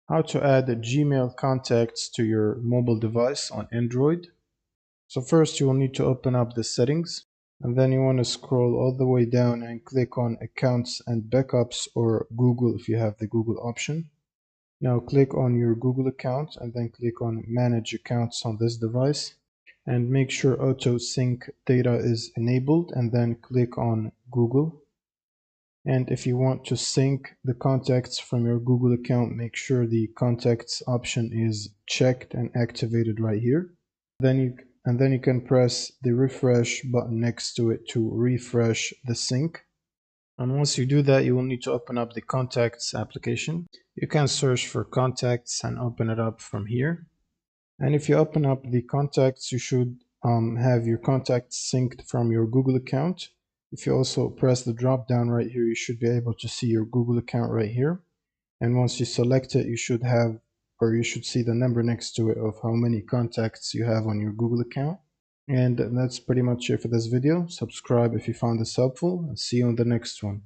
How to add Gmail contacts to your mobile device on Android. So first you will need to open up the settings, and then you want to scroll all the way down and click on Accounts and Backups, or Google if you have the Google option. Now click on your Google account and then click on Manage Accounts on this device, and make sure Auto Sync Data is enabled, and then click on Google. And if you want to sync the contacts from your Google account, make sure the contacts option is checked and activated right here. Then you can press the refresh button next to it to refresh the sync. And once you do that, you will need to open up the Contacts application. You can search for Contacts and open it up from here. And if you open up the Contacts, you should have your contacts synced from your Google account. If you also press the drop down right here, you should be able to see your Google account right here. And once you select it, you should see the number next to it of how many contacts you have on your Google account. And that's pretty much it for this video. Subscribe if you found this helpful, and see you on the next one.